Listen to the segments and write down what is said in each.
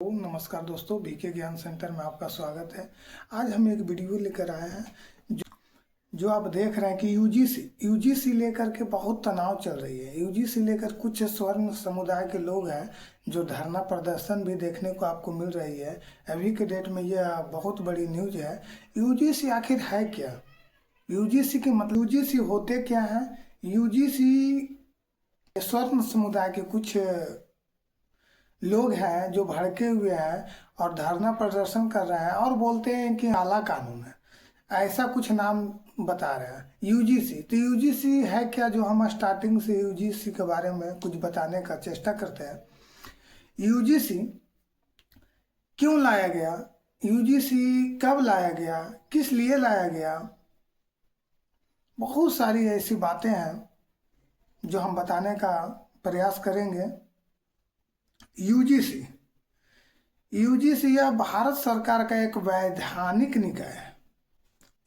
नमस्कार दोस्तों, बीके ज्ञान सेंटर में आपका स्वागत है। आज हम एक वीडियो लेकर आए हैं जो आप देख रहे हैं कि यूजीसी लेकर के बहुत तनाव चल रही है। यूजीसी लेकर कुछ स्वर्ण समुदाय के लोग हैं जो धरना प्रदर्शन भी देखने को आपको मिल रही है। अभी के डेट में यह बहुत बड़ी न्यूज है। यूजीसी आखिर है क्या? यूजीसी के मतलब यूजीसी होते क्या है? यूजीसी स्वर्ण समुदाय के कुछ लोग हैं जो भड़के हुए हैं और धरना प्रदर्शन कर रहे हैं और बोलते हैं कि काला कानून है, ऐसा कुछ नाम बता रहे हैं यूजीसी। तो यूजीसी है क्या, जो हम स्टार्टिंग से यूजीसी के बारे में कुछ बताने का चेष्टा करते हैं। यूजीसी क्यों लाया गया, यूजीसी कब लाया गया, किस लिए लाया गया, बहुत सारी ऐसी बातें हैं जो हम बताने का प्रयास करेंगे। यूजीसी यह भारत सरकार का एक वैधानिक निकाय है।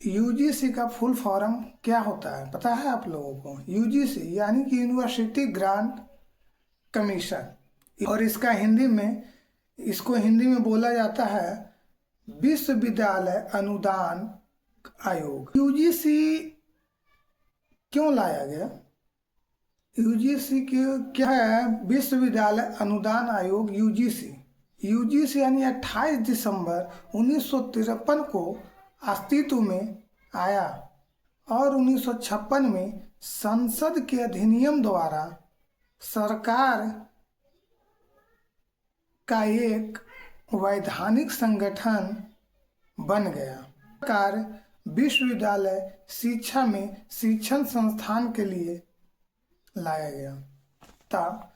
यूजीसी का फुल फॉर्म क्या होता है पता है आप लोगों को? यूजीसी यानी कि यूनिवर्सिटी ग्रांट कमीशन, और इसको हिंदी में बोला जाता है विश्वविद्यालय अनुदान आयोग। यूजीसी क्यों लाया गया? यूजीसी के क्या है? विश्वविद्यालय अनुदान आयोग यूजीसी यानी 28 दिसंबर 1953 को अस्तित्व में आया और 1956 में संसद के अधिनियम द्वारा सरकार का एक वैधानिक संगठन बन गया। सरकार विश्वविद्यालय शिक्षा में शिक्षण संस्थान के लिए लाया गया था।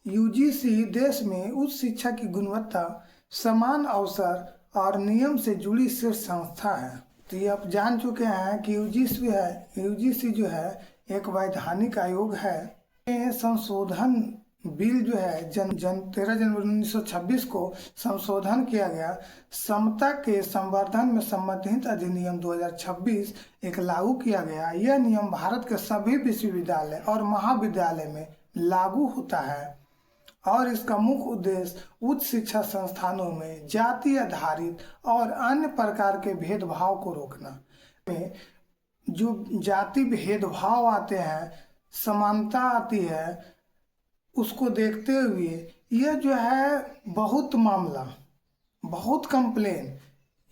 यूजीसी देश में उच्च शिक्षा की गुणवत्ता, समान अवसर और नियम से जुड़ी शीर्ष संस्था है। तो ये आप जान चुके हैं कि यूजीसी जो है एक वैधानिक आयोग है। संशोधन बिल जो है 13 जनवरी 1926 को संशोधन किया गया। समता के संवर्धन में संबंधित अधिनियम 2026 एक लागू किया गया। यह नियम भारत के सभी विश्वविद्यालय और महाविद्यालय में लागू होता है और इसका मुख्य उद्देश्य उच्च शिक्षा संस्थानों में जाति आधारित और अन्य प्रकार के भेदभाव को रोकना। में जो जाति भेदभाव आते हैं, समानता आती है, उसको देखते हुए यह जो है बहुत कंप्लेन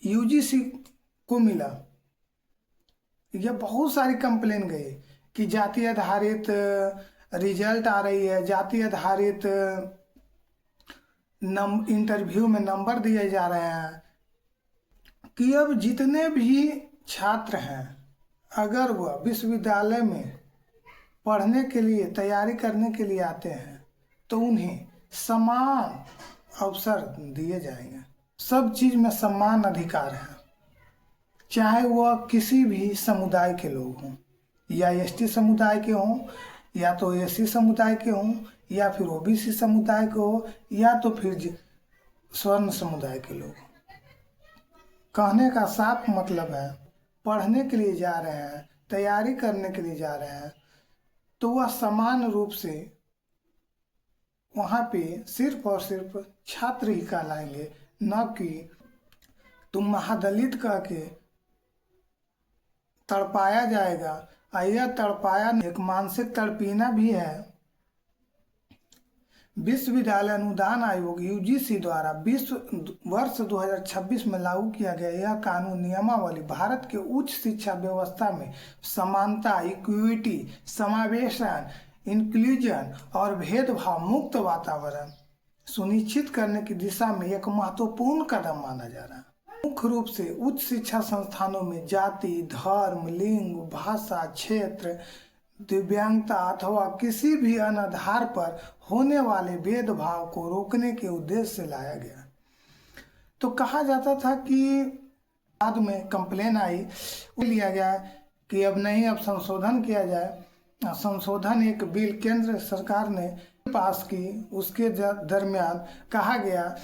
यूजीसी को मिला। यह बहुत सारी कंप्लेन गई कि जाति आधारित रिजल्ट आ रही है, जाति आधारित इंटरव्यू में नंबर दिए जा रहे हैं, कि अब जितने भी छात्र हैं अगर वह विश्वविद्यालय में पढ़ने के लिए तैयारी करने के लिए आते हैं तो उन्हें समान अवसर दिए जाएंगे। सब चीज में समान अधिकार है, चाहे वह किसी भी समुदाय के लोग हों, या एसटी समुदाय के हों, या तो एससी समुदाय के हों, या फिर ओबीसी समुदाय के हो, या तो फिर स्वर्ण समुदाय के लोग। कहने का साफ मतलब है पढ़ने के लिए जा रहे हैं, तैयारी करने के लिए जा रहे हैं, तो वह समान रूप से वहाँ पे सिर्फ और सिर्फ छात्र ही कहलाएंगे, न कि तुम महादलित कह के तड़पाया जाएगा। यह तड़पाया एक मानसिक तड़पीना भी है। विश्वविद्यालय अनुदान आयोग यूजीसी द्वारा वर्ष 2026 में लागू किया गया यह कानून नियमावली भारत के उच्च शिक्षा व्यवस्था में समानता, इक्विटी, समावेशन, इंक्लूजन और भेदभाव मुक्त वातावरण सुनिश्चित करने की दिशा में एक महत्वपूर्ण कदम माना जा रहा है। मुख्य रूप से उच्च शिक्षा संस्थानों में जाति, धर्म, लिंग, भाषा, क्षेत्र, दिव्यांगता अथवा किसी भी अन्य आधार पर होने वाले भेदभाव को रोकने के उद्देश्य से लाया गया। तो कहा जाता था कि बाद में कंप्लेन आई, लिया गया कि अब नहीं, अब संशोधन किया जाए। संशोधन एक बिल केंद्र सरकार ने पास की, उसके दरमियान कहा गया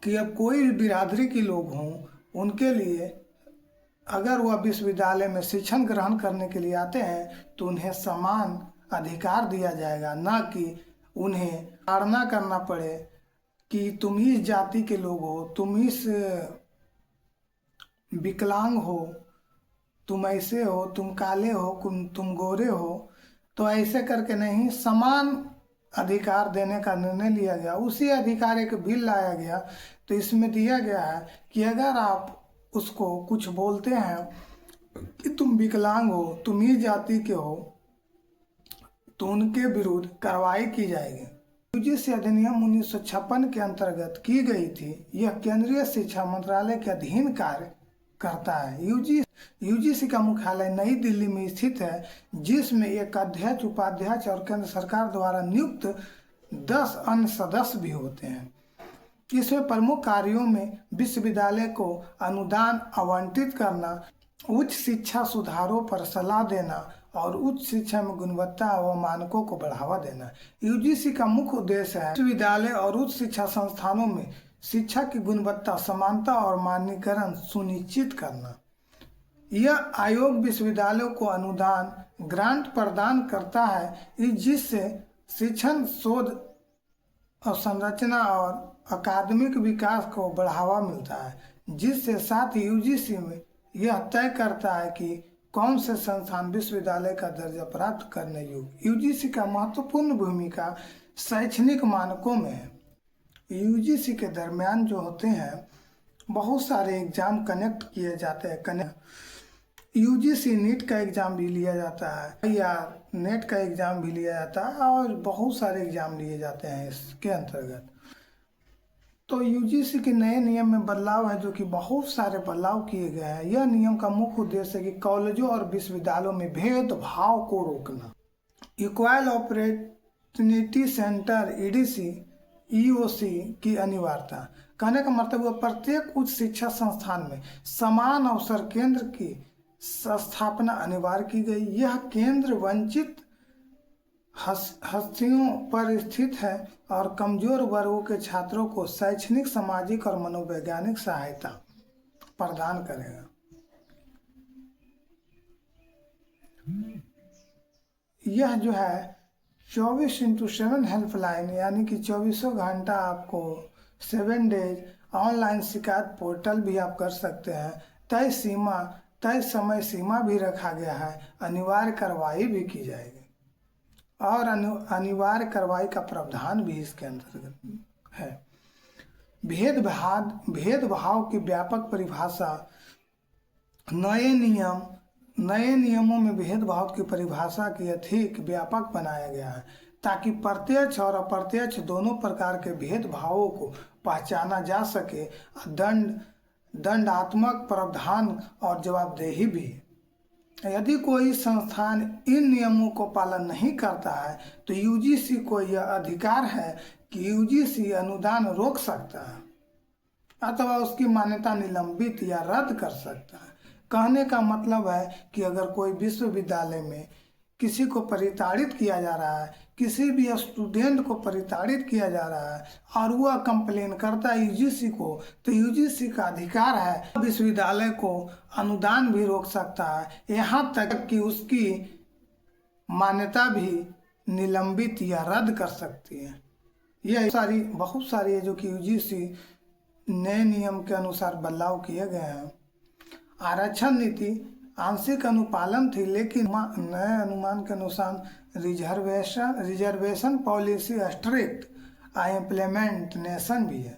कि अब कोई भी बिरादरी के लोग हों, उनके लिए अगर वह विश्वविद्यालय में शिक्षण ग्रहण करने के लिए आते हैं तो उन्हें समान अधिकार दिया जाएगा, ना कि उन्हें ताड़ना करना पड़े कि तुम इस जाति के लोग हो, तुम इस विकलांग हो, तुम ऐसे हो, तुम काले हो, तुम गोरे हो, तो ऐसे करके नहीं, समान अधिकार देने का निर्णय लिया गया। उसी अधिकार एक बिल लाया गया। तो इसमें दिया गया है कि अगर आप उसको कुछ बोलते हैं कि तुम विकलांग हो, तुम इस जाति के हो, तो उनके विरुद्ध कार्रवाई की जाएगी। यूजीसी अधिनियम 1956 के अंतर्गत की गई थी। यह केंद्रीय शिक्षा मंत्रालय के अधीन कार्य करता है। यूजीसी का मुख्यालय नई दिल्ली में स्थित है, जिसमें एक अध्यक्ष, उपाध्यक्ष और केंद्र सरकार द्वारा नियुक्त 10 अन्य सदस्य भी होते हैं। इसमें प्रमुख कार्यों में विश्वविद्यालय को अनुदान आवंटित करना, उच्च शिक्षा सुधारों पर सलाह देना और उच्च शिक्षा में गुणवत्ता व मानकों को बढ़ावा देना। यूजीसी का मुख्य उद्देश्य है विश्वविद्यालय और उच्च शिक्षा संस्थानों में शिक्षा की गुणवत्ता, समानता और मानकीकरण सुनिश्चित करना। यह आयोग विश्वविद्यालयों को अनुदान, ग्रांट प्रदान करता है, जिससे शिक्षण, शोध और संरचना और अकादमिक विकास को बढ़ावा मिलता है। जिससे साथ ही यूजीसी में यह तय करता है कि कौन से संस्थान विश्वविद्यालय का दर्जा प्राप्त करने योग्य। यूजीसी का महत्वपूर्ण भूमिका शैक्षणिक मानकों में है। यूजीसी के दरमियान जो होते हैं, बहुत सारे एग्जाम कनेक्ट किए जाते हैं। यूजीसी नीट का एग्ज़ाम भी लिया जाता है या नेट का एग्ज़ाम भी लिया जाता है और बहुत सारे एग्ज़ाम लिए जाते हैं इसके अंतर्गत। तो यूजीसी के नए नियम में बदलाव है, जो कि बहुत सारे बदलाव किए गए हैं। यह नियम का मुख्य उद्देश्य है कि कॉलेजों और विश्वविद्यालयों में भेदभाव को रोकना। Equal opportunity centre EDC EOC की अनिवार्यता। कहने का मतलब हुआ प्रत्येक उच्च शिक्षा संस्थान में समान अवसर केंद्र की स्थापना अनिवार्य की गई। यह केंद्र वंचित हस्तियों पर स्थित है और कमजोर वर्गों के छात्रों को शैक्षणिक, सामाजिक और मनोवैज्ञानिक सहायता प्रदान करेगा। यह जो है 24x7 हेल्पलाइन, यानी कि 24 घंटा आपको 7 डेज ऑनलाइन शिकायत पोर्टल भी आप कर सकते हैं। तय समय सीमा भी रखा गया है। अनिवार्य कार्रवाई भी की जाएगी और अनिवार्य कार्रवाई का प्रावधान भी इसके अंतर्गत है। भेदभाव की व्यापक परिभाषा। नए नियमों में भेदभाव की परिभाषा की अधिक व्यापक बनाया गया है, ताकि प्रत्यक्ष और अप्रत्यक्ष दोनों प्रकार के भेदभावों को पहचाना जा सके। दंडात्मक प्रावधान और जवाबदेही भी। यदि कोई संस्थान इन नियमों को पालन नहीं करता है, तो यूजीसी को यह अधिकार है कि यूजीसी अनुदान रोक सकता है अथवा उसकी मान्यता निलंबित या रद्द कर सकता है। कहने का मतलब है कि अगर कोई विश्वविद्यालय में किसी को परिताड़ित किया जा रहा है, किसी भी स्टूडेंट को परिताड़ित किया जा रहा है और वह कंप्लेन करता है यूजीसी को, तो यूजीसी का अधिकार है विश्वविद्यालय को अनुदान भी रोक सकता है, यहाँ तक कि उसकी मान्यता भी निलंबित या रद्द कर सकती है। यह बहुत सारी है जो कि यूजीसी नए नियम के अनुसार बदलाव किए गए हैं। आरक्षण नीति आंशिक अनुपालन थी, लेकिन नए अनुमान के अनुसार रिजर्वेशन पॉलिसी स्ट्रिक्ट इम्प्लीमेंटेशन भी है।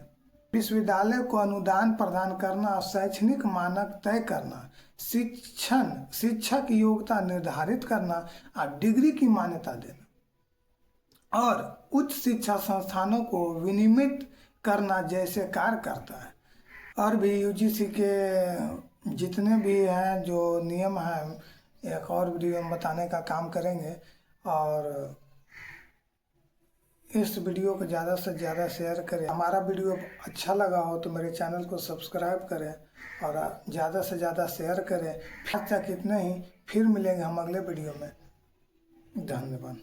विश्वविद्यालय को अनुदान प्रदान करना, शैक्षणिक मानक तय करना, शिक्षा की योग्यता निर्धारित करना और डिग्री की मान्यता देना और उच्च शिक्षा संस्थानों को विनियमित करना जैसे कार्य करता है। और भी यूजीसी के जितने भी हैं जो नियम हैं, एक और वीडियो में बताने का काम करेंगे। और इस वीडियो को ज़्यादा से ज़्यादा शेयर करें। हमारा वीडियो अच्छा लगा हो तो मेरे चैनल को सब्सक्राइब करें और ज़्यादा से ज़्यादा शेयर करें। आज तक इतना ही, फिर मिलेंगे हम अगले वीडियो में। धन्यवाद।